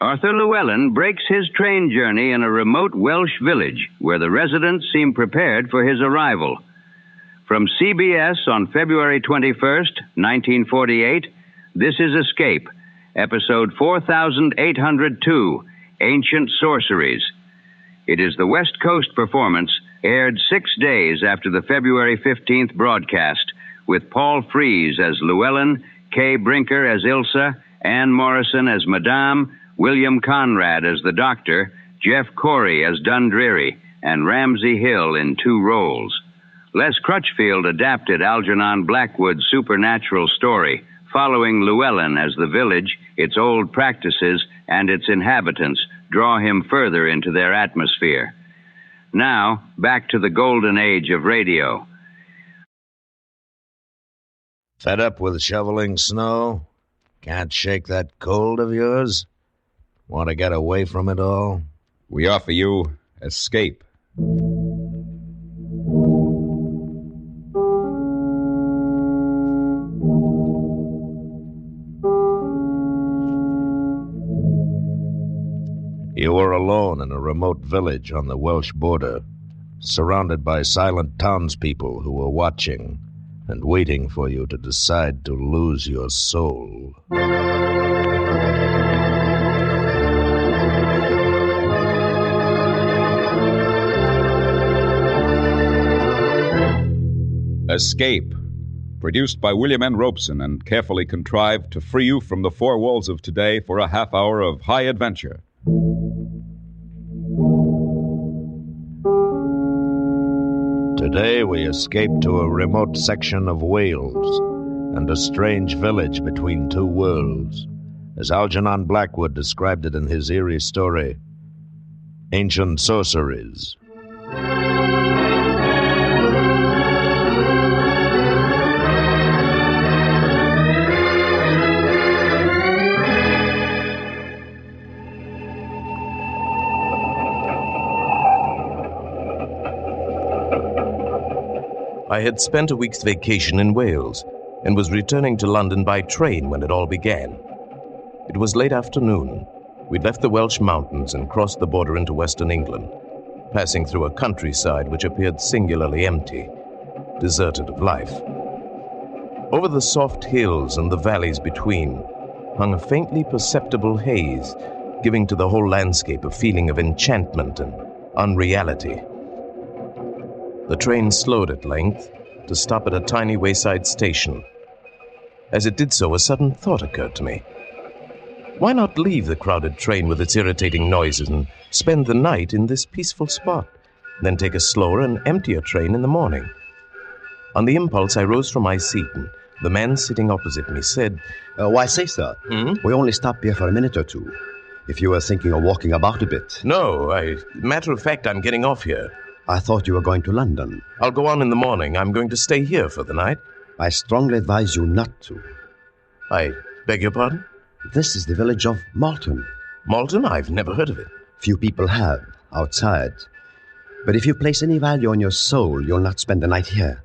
Arthur Llewellyn breaks his train journey in a remote Welsh village where the residents seem prepared for his arrival. From CBS on February 21st, 1948, this is Escape, episode 4802, Ancient Sorceries. It is the West Coast performance, aired 6 days after the February 15th broadcast, with Paul Frees as Llewellyn, Kay Brinker as Ilse, Anne Morrison as Madame, William Conrad as the Doctor, Jeff Corey as Dundreary, and Ramsey Hill in 2 roles. Les Crutchfield adapted Algernon Blackwood's supernatural story, following Llewellyn as the village, its old practices, and its inhabitants draw him further into their atmosphere. Now, back to the golden age of radio. Fed up with shoveling snow? Can't shake that cold of yours? Want to get away from it all? We offer you Escape. You were alone in a remote village on the Welsh border, surrounded by silent townspeople who were watching and waiting for you to decide to lose your soul. Escape, produced by William N. Robeson and carefully contrived to free you from the 4 walls of today for a half hour of high adventure. Today we escape to a remote section of Wales and a strange village between 2 worlds, as Algernon Blackwood described it in his eerie story, Ancient Sorceries. I had spent a week's vacation in Wales and was returning to London by train when it all began. It was late afternoon. We'd left the Welsh mountains and crossed the border into western England, passing through a countryside which appeared singularly empty, deserted of life. Over the soft hills and the valleys between hung a faintly perceptible haze, giving to the whole landscape a feeling of enchantment and unreality. The train slowed at length to stop at a tiny wayside station. As it did so, a sudden thought occurred to me. Why not leave the crowded train with its irritating noises and spend the night in this peaceful spot, then take a slower and emptier train in the morning? On the impulse, I rose from my seat, and the man sitting opposite me said, Why say, sir, we only stop here for a minute or two. If you were thinking of walking about a bit. No, matter of fact, I'm getting off here. I thought you were going to London. I'll go on in the morning. I'm going to stay here for the night. I strongly advise you not to. I beg your pardon? This is the village of Malton. Malton? I've never heard of it. Few people have, outside. But if you place any value on your soul, you'll not spend the night here.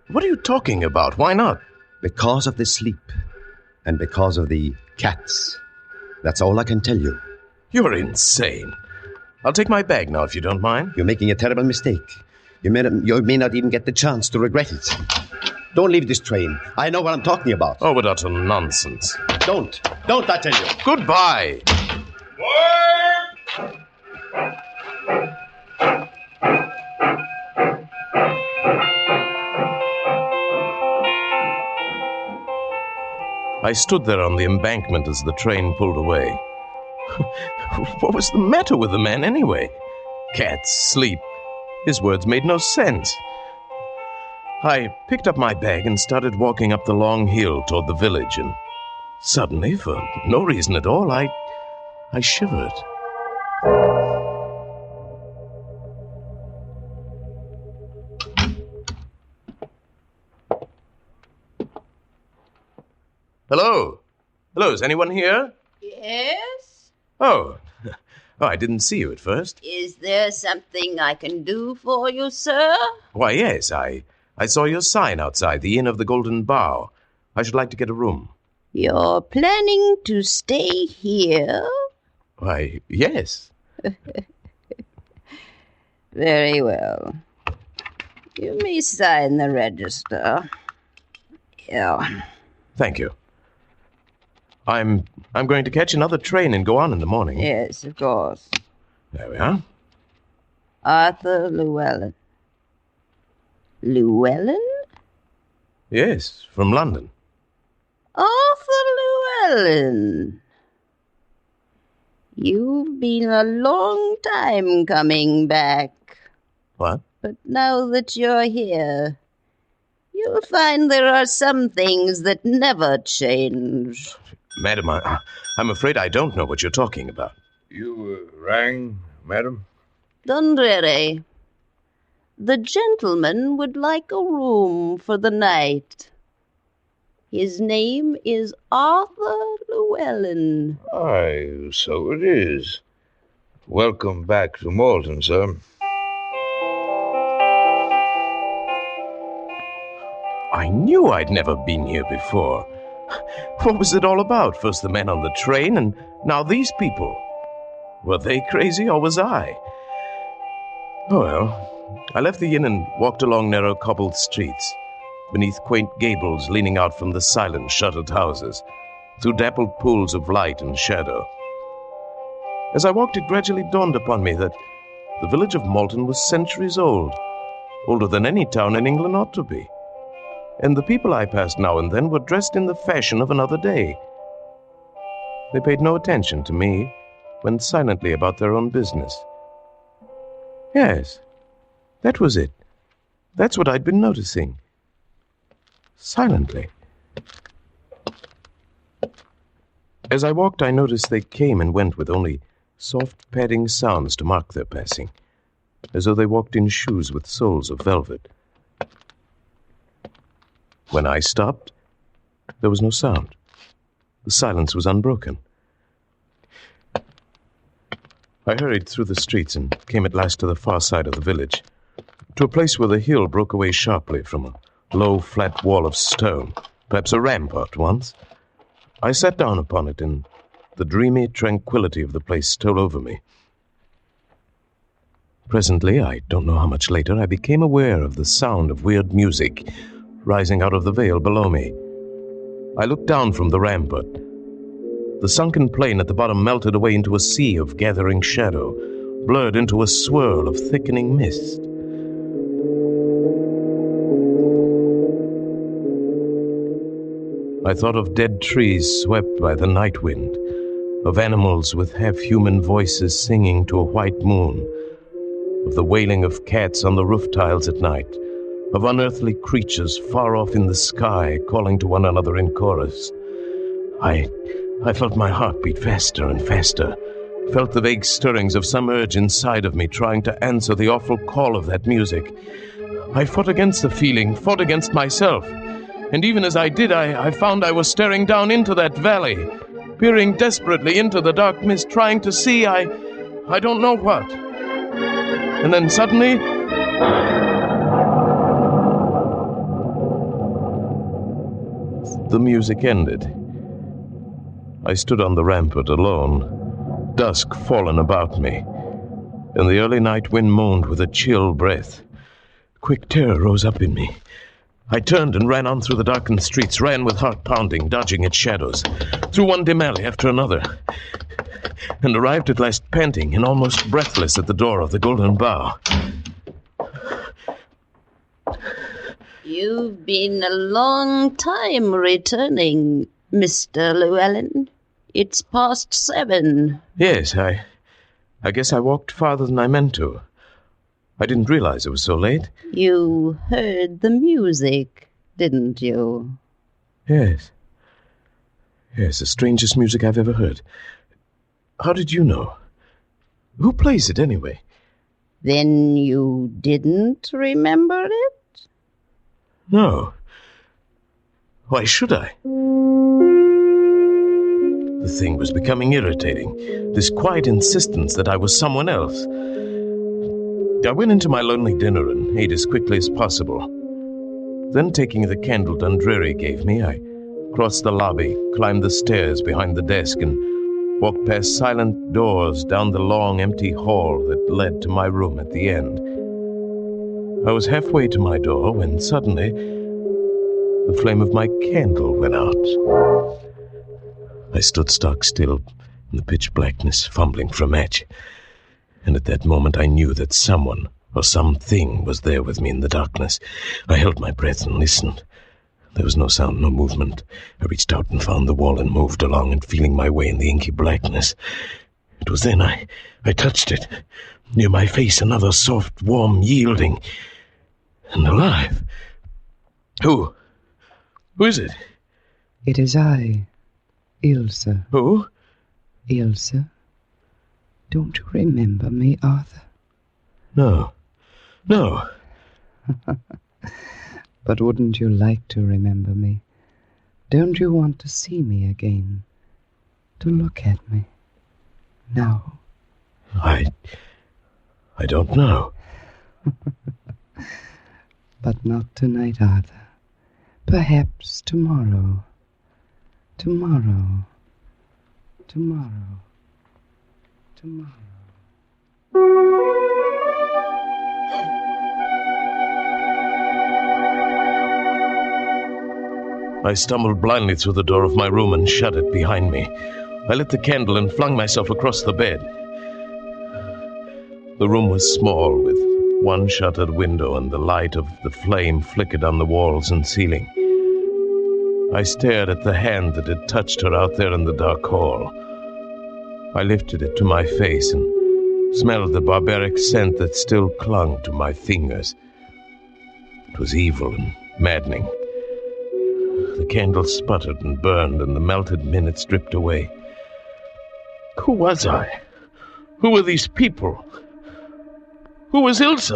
What are you talking about? Why not? Because of the sleep. And because of the cats. That's all I can tell you. You're insane. I'll take my bag now, if you don't mind. You're making a terrible mistake. You may not even get the chance to regret it. Don't leave this train. I know what I'm talking about. Oh, what utter nonsense. Don't, I tell you. Goodbye. I stood there on the embankment as the train pulled away. What was the matter with the man, anyway? Cats, sleep. His words made no sense. I picked up my bag and started walking up the long hill toward the village, and suddenly, for no reason at all, I shivered. Hello? Hello, is anyone here? Yes? Oh, I didn't see you at first. Is there something I can do for you, sir? Why, yes, I saw your sign outside the Inn of the Golden Bough. I should like to get a room. You're planning to stay here? Why, yes. Very well. You may sign the register. Yeah. Thank you. I'm going to catch another train and go on in the morning. Yes, of course. There we are. Arthur Llewellyn. Llewellyn? Yes, from London. Arthur Llewellyn. You've been a long time coming back. What? But now that you're here, you'll find there are some things that never change. Madam, I'm afraid I don't know what you're talking about. You rang, madam? Dundreary, the gentleman would like a room for the night. His name is Arthur Llewellyn. Aye, so it is. Welcome back to Malton, sir. I knew I'd never been here before. What was it all about? First the men on the train, and now these people. Were they crazy, or was I? Oh well, I left the inn and walked along narrow cobbled streets, beneath quaint gables leaning out from the silent shuttered houses, through dappled pools of light and shadow. As I walked, it gradually dawned upon me that the village of Malton was centuries old, older than any town in England ought to be. And the people I passed now and then were dressed in the fashion of another day. They paid no attention to me, went silently about their own business. Yes, that was it. That's what I'd been noticing. Silently. As I walked, I noticed they came and went with only soft padding sounds to mark their passing, as though they walked in shoes with soles of velvet. When I stopped, there was no sound. The silence was unbroken. I hurried through the streets and came at last to the far side of the village, to a place where the hill broke away sharply from a low, flat wall of stone, perhaps a rampart once. I sat down upon it, and the dreamy tranquility of the place stole over me. Presently, I don't know how much later, I became aware of the sound of weird music rising out of the vale below me. I looked down from the rampart. The sunken plain at the bottom melted away into a sea of gathering shadow, blurred into a swirl of thickening mist. I thought of dead trees swept by the night wind, of animals with half-human voices singing to a white moon, of the wailing of cats on the roof tiles at night, of unearthly creatures far off in the sky calling to one another in chorus. I felt my heart beat faster and faster, felt the vague stirrings of some urge inside of me trying to answer the awful call of that music. I fought against the feeling, fought against myself, and even as I did, I found I was staring down into that valley, peering desperately into the dark mist, trying to see I don't know what. And then suddenly, the music ended. I stood on the rampart alone, dusk fallen about me, and the early night wind moaned with a chill breath. Quick terror rose up in me. I turned and ran on through the darkened streets, ran with heart pounding, dodging its shadows, through one dim alley after another, and arrived at last panting and almost breathless at the door of the Golden Bough. You've been a long time returning, Mr. Llewellyn. It's past 7. Yes, I guess I walked farther than I meant to. I didn't realize it was so late. You heard the music, didn't you? Yes. Yes, the strangest music I've ever heard. How did you know? Who plays it, anyway? Then you didn't remember it? No. Why should I? The thing was becoming irritating, this quiet insistence that I was someone else. I went into my lonely dinner and ate as quickly as possible. Then, taking the candle Dundreary gave me, I crossed the lobby, climbed the stairs behind the desk, and walked past silent doors down the long, empty hall that led to my room at the end. I was halfway to my door when suddenly the flame of my candle went out. I stood stock still in the pitch blackness, fumbling for a match. And at that moment I knew that someone or something was there with me in the darkness. I held my breath and listened. There was no sound, no movement. I reached out and found the wall and moved along and feeling my way in the inky blackness. It was then I touched it. Near my face, another soft, warm yielding. And alive. Who is it? It is I, Ilse. Who? Ilse. Don't you remember me, Arthur? No. But wouldn't you like to remember me? Don't you want to see me again? To look at me? Now? I don't know. But not tonight, Arthur. Perhaps tomorrow. Tomorrow. I stumbled blindly through the door of my room and shut it behind me. I lit the candle and flung myself across the bed. The room was small, with one shuttered window, and the light of the flame flickered on the walls and ceiling. I stared at the hand that had touched her out there in the dark hall. I lifted it to my face and smelled the barbaric scent that still clung to my fingers. It was evil and maddening. The candle sputtered and burned, and the melted minutes dripped away. Who was I? Who were these people? Who was Ilse?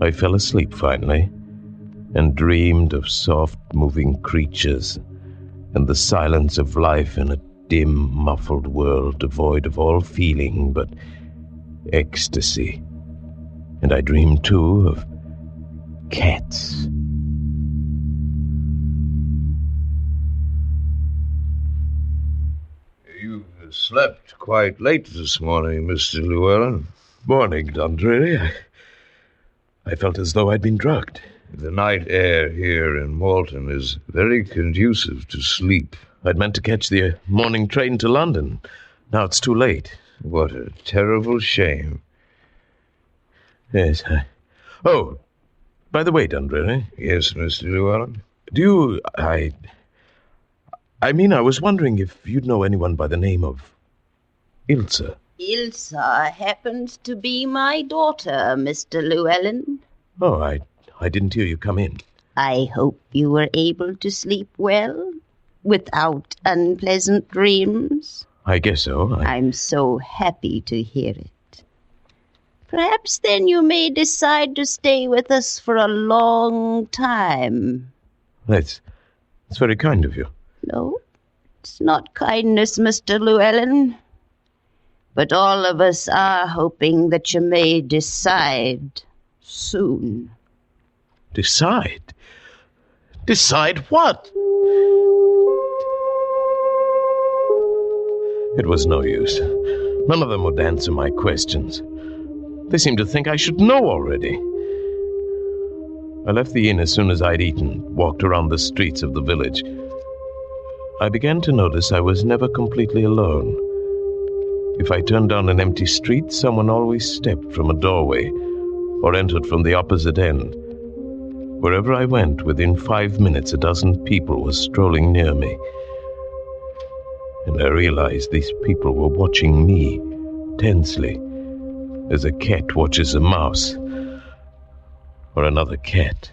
I fell asleep finally, and dreamed of soft moving creatures and the silence of life in a dim, muffled world devoid of all feeling but ecstasy. And I dreamed, too, of cats. You slept quite late this morning, Mr. Llewellyn. Morning, Dundreary. I felt as though I'd been drugged. The night air here in Malton is very conducive to sleep. I'd meant to catch the morning train to London. Now it's too late. What a terrible shame. Yes, Oh, by the way, Dundreary. Yes, Mr. Llewellyn? I was wondering if you'd know anyone by the name of Ilse. Ilse happens to be my daughter, Mr. Llewellyn. Oh, I didn't hear you come in. I hope you were able to sleep well, without unpleasant dreams. I guess so. I'm so happy to hear it. Perhaps then you may decide to stay with us for a long time. That's very kind of you. No, it's not kindness, Mr. Llewellyn. But all of us are hoping that you may decide soon. Decide? Decide what? It was no use. None of them would answer my questions. They seemed to think I should know already. I left the inn as soon as I'd eaten, walked around the streets of the village. I began to notice I was never completely alone. If I turned down an empty street, someone always stepped from a doorway or entered from the opposite end. Wherever I went, within 5 minutes, a dozen people were strolling near me. And I realized these people were watching me tensely, as a cat watches a mouse or another cat.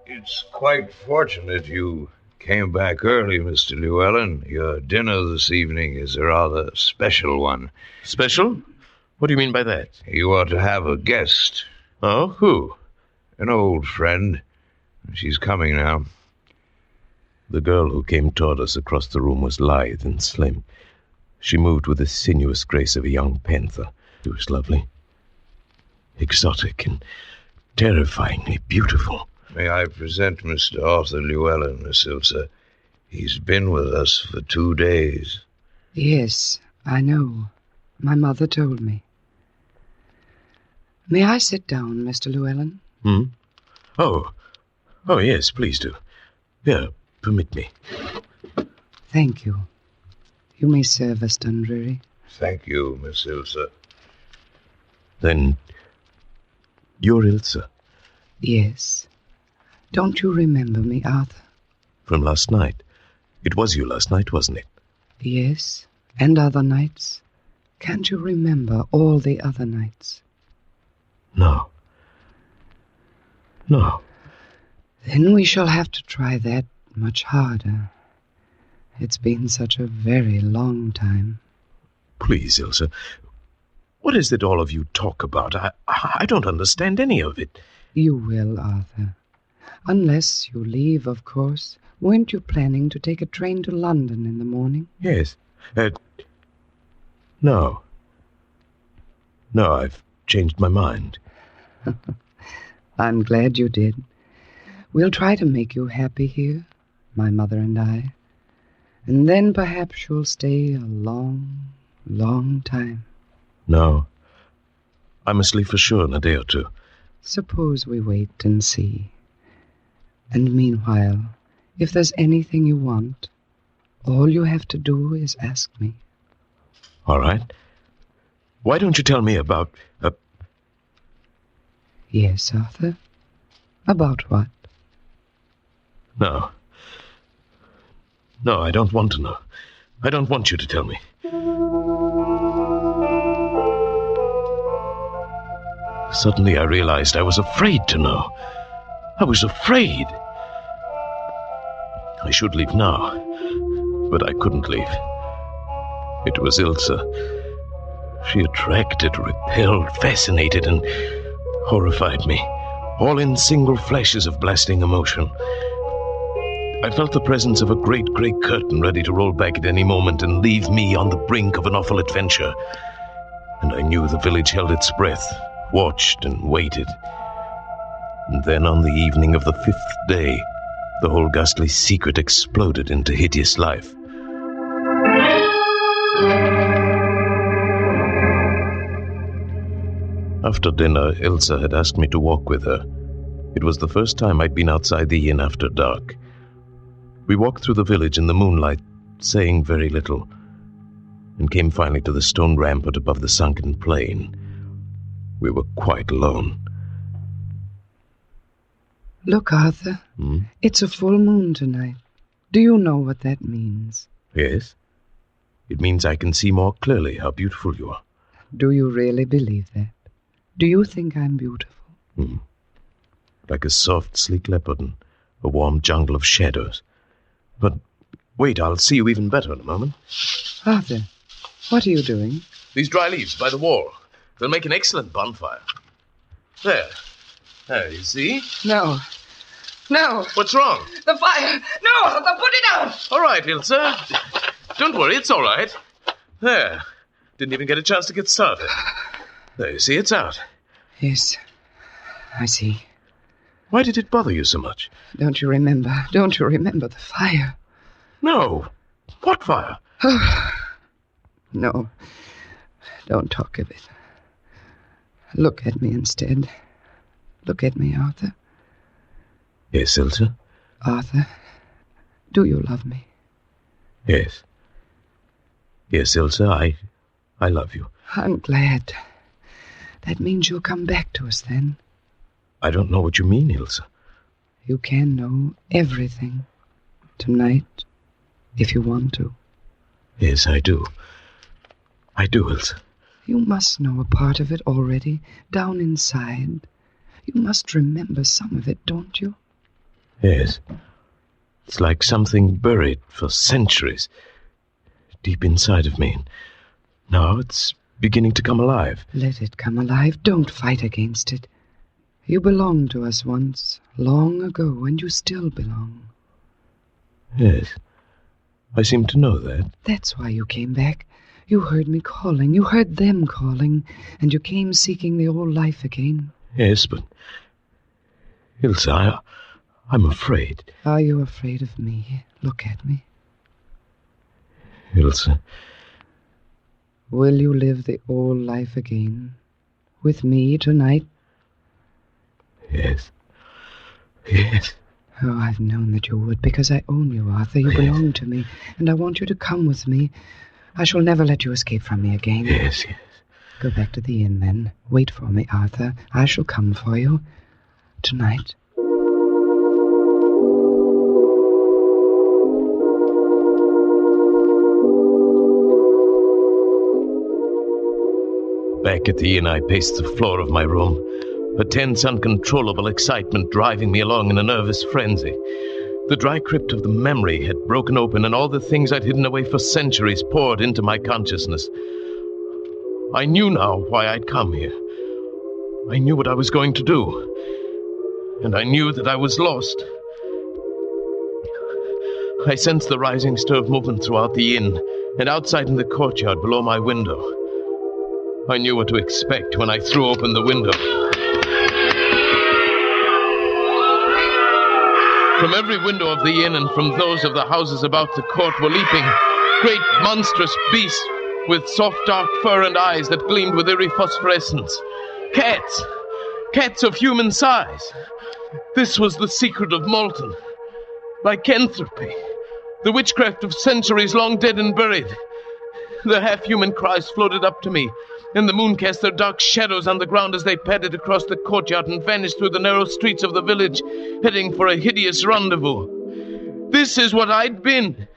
It's quite fortunate you came back early, Mr. Llewellyn. Your dinner this evening is a rather special one. Special? What do you mean by that? You are to have a guest. Oh, who? An old friend. She's coming now. The girl who came toward us across the room was lithe and slim. She moved with the sinuous grace of a young panther. She was lovely, exotic, and terrifyingly beautiful. May I present Mr. Arthur Llewellyn, Miss Ilse? He's been with us for 2 days. Yes, I know. My mother told me. May I sit down, Mr. Llewellyn? Oh, yes, please do. Here, permit me. Thank you. You may serve us, Dundreary. Thank you, Miss Ilse. Then, you're Ilse? Yes. Don't you remember me, Arthur? From last night. It was you last night, wasn't it? Yes, and other nights. Can't you remember all the other nights? No. Then we shall have to try that much harder. It's been such a very long time. Please, Ilse, what is it all of you talk about? I don't understand any of it. You will, Arthur. Unless you leave, of course. Weren't you planning to take a train to London in the morning? Yes. No. No, I've changed my mind. I'm glad you did. We'll try to make you happy here, my mother and I. And then perhaps you'll stay a long, long time. No. I must leave for sure in a day or two. Suppose we wait and see. And meanwhile, if there's anything you want, all you have to do is ask me. All right. Why don't you tell me about... Yes, Arthur? About what? No. No, I don't want to know. I don't want you to tell me. Suddenly I realized I was afraid to know. I was afraid. I should leave now, but I couldn't leave. It was Ilse. She attracted, repelled, fascinated, and horrified me, all in single flashes of blasting emotion. I felt the presence of a great grey curtain ready to roll back at any moment and leave me on the brink of an awful adventure. And I knew the village held its breath, watched and waited. And then on the evening of the 5th day, the whole ghastly secret exploded into hideous life. After dinner, Ilse had asked me to walk with her. It was the first time I'd been outside the inn after dark. We walked through the village in the moonlight, saying very little, and came finally to the stone rampart above the sunken plain. We were quite alone. Look, Arthur. It's a full moon tonight. Do you know what that means? Yes. It means I can see more clearly how beautiful you are. Do you really believe that? Do you think I'm beautiful? Like a soft, sleek leopard in a warm jungle of shadows. But wait, I'll see you even better in a moment. Arthur, what are you doing? These dry leaves by the wall. They'll make an excellent bonfire. There, you see? No. What's wrong? The fire! No, Arthur, put it out! All right, Ilse. Don't worry, it's all right. There. Didn't even get a chance to get started. There, you see, it's out. Yes, I see. Why did it bother you so much? Don't you remember the fire? No. What fire? No, don't talk of it. Look at me instead. Look at me, Arthur. Yes, Ilse? Arthur, do you love me? Yes. Yes, Ilse, I love you. I'm glad. That means you'll come back to us then. I don't know what you mean, Ilse. You can know everything. Tonight, if you want to. Yes, I do. I do, Ilse. You must know a part of it already, down inside. You must remember some of it, don't you? Yes. It's like something buried for centuries, deep inside of me. Now it's beginning to come alive. Let it come alive. Don't fight against it. You belonged to us once, long ago, and you still belong. Yes. I seem to know that. That's why you came back. You heard me calling. You heard them calling. And you came seeking the old life again. Yes, but... Ilse, I'm afraid. Are you afraid of me? Look at me. Ilse. Will you live the old life again? With me tonight? Yes. Yes. Oh, I've known that you would, because I own you, Arthur. You belong to me, and I want you to come with me. I shall never let you escape from me again. Yes, yes. Go back to the inn, then. Wait for me, Arthur. I shall come for you. Tonight. Back at the inn, I paced the floor of my room, a tense, uncontrollable excitement driving me along in a nervous frenzy. The dry crypt of the memory had broken open, and all the things I'd hidden away for centuries poured into my consciousness. I knew now why I'd come here. I knew what I was going to do, and I knew that I was lost. I sensed the rising stir of movement throughout the inn, and outside in the courtyard below my window. I knew what to expect when I threw open the window. From every window of the inn and from those of the houses about the court were leaping great monstrous beasts with soft dark fur and eyes that gleamed with eerie phosphorescence. Cats of human size. This was the secret of Malton. Lycanthropy, the witchcraft of centuries long dead and buried. The half-human cries floated up to me, and the moon cast their dark shadows on the ground as they padded across the courtyard and vanished through the narrow streets of the village, heading for a hideous rendezvous. This is what I'd been.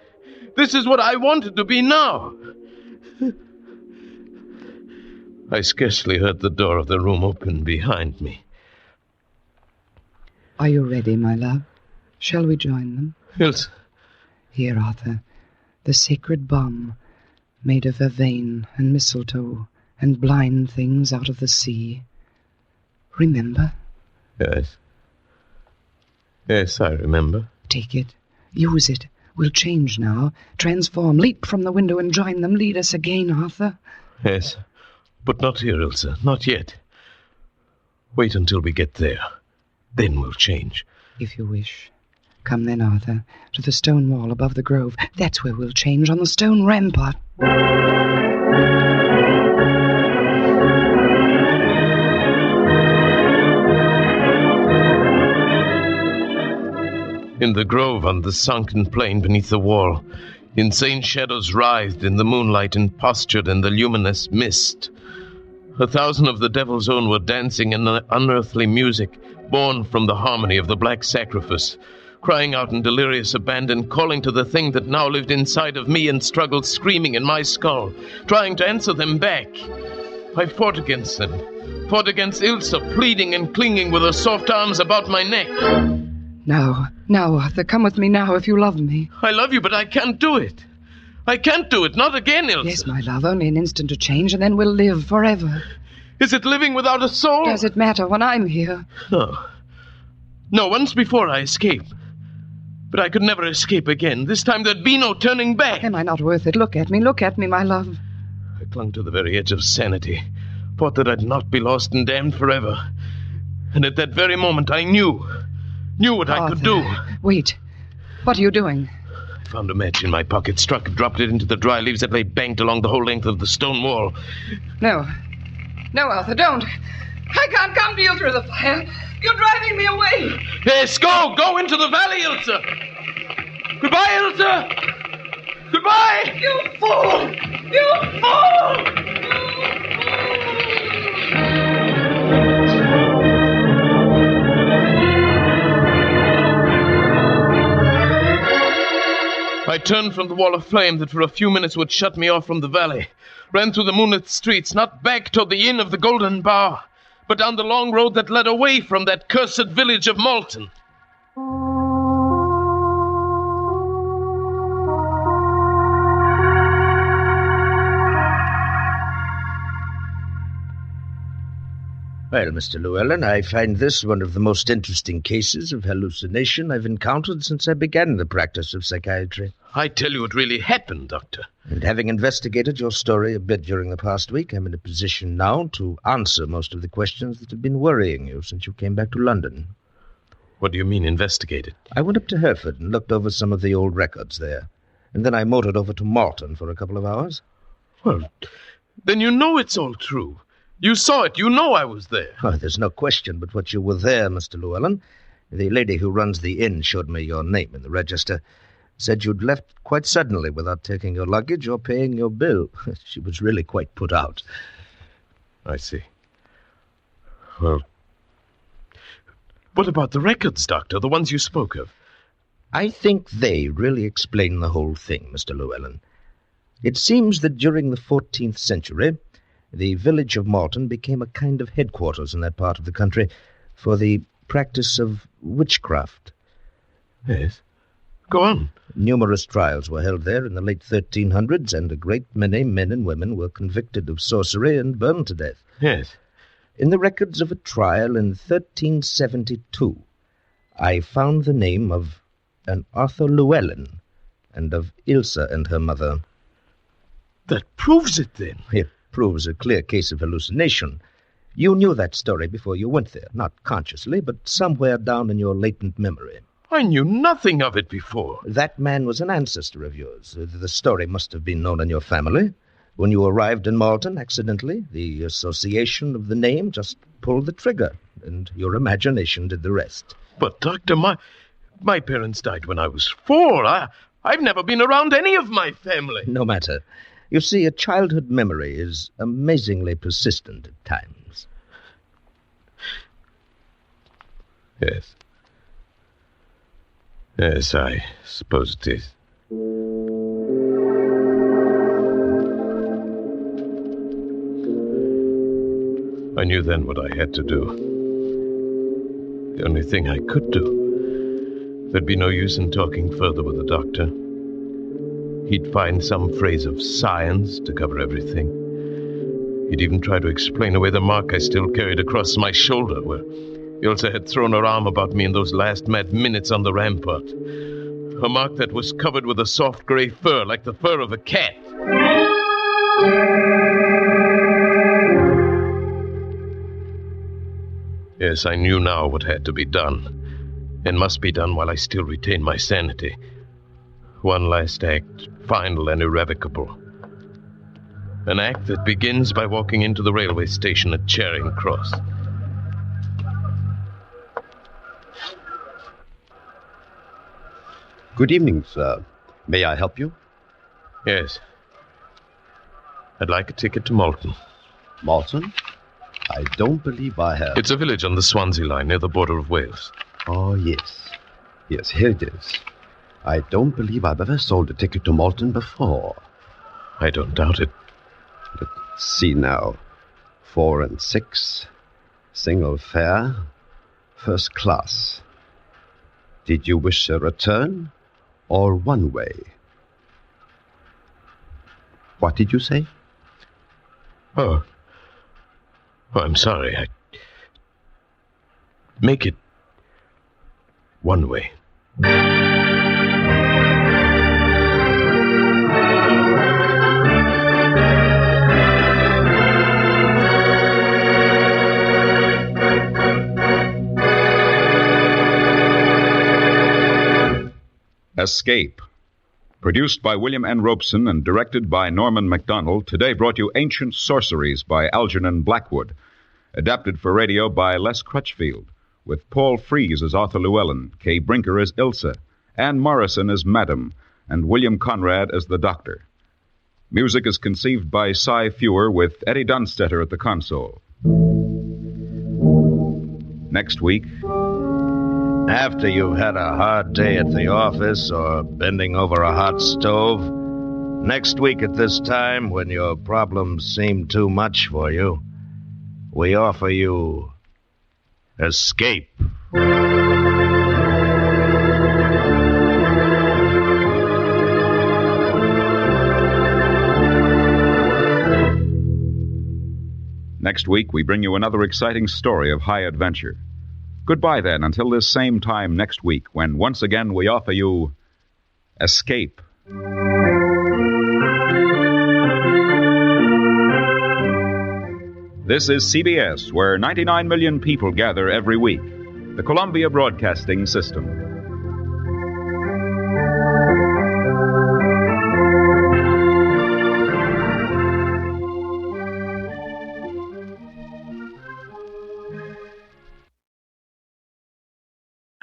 This is what I wanted to be now. I scarcely heard the door of the room open behind me. Are you ready, my love? Shall we join them? Ilse. Here, Arthur, the sacred bomb, made of vervain and mistletoe, and blind things out of the sea. Remember? Yes. Yes, I remember. Take it. Use it. We'll change now. Transform. Leap from the window and join them. Lead us again, Arthur. Yes. But not here, Ilse. Not yet. Wait until we get there. Then we'll change. If you wish. Come then, Arthur, to the stone wall above the grove. That's where we'll change, on the stone rampart. In the grove on the sunken plain beneath the wall, insane shadows writhed in the moonlight and postured in the luminous mist. 1,000 of the devil's own were dancing in an unearthly music born from the harmony of the black sacrifice, crying out in delirious abandon, calling to the thing that now lived inside of me and struggled screaming in my skull, trying to answer them back. I fought against them, fought against Ilse, pleading and clinging with her soft arms about my neck. Now, Arthur, come with me now if you love me. I love you, but I can't do it. I can't do it, not again, Ilse. Yes, my love, only an instant to change, and then we'll live forever. Is it living without a soul? Does it matter when I'm here? No, once before I escaped. But I could never escape again. This time there'd be no turning back. Am I not worth it? Look at me, my love. I clung to the very edge of sanity, thought that I'd not be lost and damned forever. And at that very moment I knew what I could do. Wait. What are you doing? I found a match in my pocket, struck and dropped it into the dry leaves that lay banked along the whole length of the stone wall. No, Arthur, don't. I can't come to you through the fire. You're driving me away. Yes, go into the valley, Ilse. Goodbye, Ilse. Goodbye. You fool! You fool! I turned from the wall of flame that for a few minutes would shut me off from the valley, ran through the moonlit streets, not back toward the inn of the Golden Bower, but down the long road that led away from that cursed village of Malton. Well, Mr. Llewellyn, I find this one of the most interesting cases of hallucination I've encountered since I began the practice of psychiatry. I tell you, it really happened, Doctor. And having investigated your story a bit during the past week, I'm in a position now to answer most of the questions that have been worrying you since you came back to London. What do you mean, investigated? I went up to Hereford and looked over some of the old records there. And then I motored over to Malton for a couple of hours. Well, then you know it's all true. You saw it. You know I was there. Oh, there's no question but what you were there, Mr. Llewellyn. The lady who runs the inn showed me your name in the register. Said you'd left quite suddenly without taking your luggage or paying your bill. She was really quite put out. I see. Well, what about the records, Doctor, the ones you spoke of? I think they really explain the whole thing, Mr. Llewellyn. It seems that during the 14th century, the village of Malton became a kind of headquarters in that part of the country for the practice of witchcraft. Yes. Go on. Numerous trials were held there in the late 1300s, and a great many men and women were convicted of sorcery and burned to death. Yes. In the records of a trial in 1372, I found the name of an Arthur Llewellyn and of Ilse and her mother. That proves it, then. It proves a clear case of hallucination. You knew that story before you went there, not consciously, but somewhere down in your latent memory. I knew nothing of it before. That man was an ancestor of yours. The story must have been known in your family. When you arrived in Malton, accidentally, the association of the name just pulled the trigger, and your imagination did the rest. But, Doctor, my parents died when I was 4. I've never been around any of my family. No matter. You see, a childhood memory is amazingly persistent at times. Yes. Yes, I suppose it is. I knew then what I had to do. The only thing I could do. There'd be no use in talking further with the doctor. He'd find some phrase of science to cover everything. He'd even try to explain away the mark I still carried across my shoulder, where Ilse had thrown her arm about me in those last mad minutes on the rampart. A mark that was covered with a soft gray fur, like the fur of a cat. Yes, I knew now what had to be done, and must be done while I still retain my sanity. One last act, final and irrevocable. An act that begins by walking into the railway station at Charing Cross. Good evening, sir. May I help you? Yes. I'd like a ticket to Malton. Malton? I don't believe I have. It's a village on the Swansea line near the border of Wales. Oh, yes. Yes, here it is. I don't believe I've ever sold a ticket to Malton before. I don't doubt it. Let's see now. 4 and 6. Single fare. First class. Did you wish a return or one way? What did you say? Oh, I'm sorry. Make it one way. Escape. Produced by William N. Robeson and directed by Norman MacDonald, today brought you Ancient Sorceries by Algernon Blackwood. Adapted for radio by Les Crutchfield, with Paul Frees as Arthur Llewellyn, Kay Brinker as Ilse, Anne Morrison as Madam, and William Conrad as the Doctor. Music is conceived by Cy Fewer with Eddie Dunstetter at the console. Next week... After you've had a hard day at the office or bending over a hot stove, next week at this time, when your problems seem too much for you, we offer you escape. Next week, we bring you another exciting story of high adventure. Goodbye, then, until this same time next week, when once again we offer you Escape. This is CBS, where 99 million people gather every week. The Columbia Broadcasting System.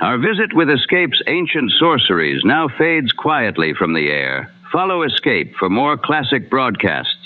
Our visit with Escape's Ancient Sorceries now fades quietly from the air. Follow Escape for more classic broadcasts.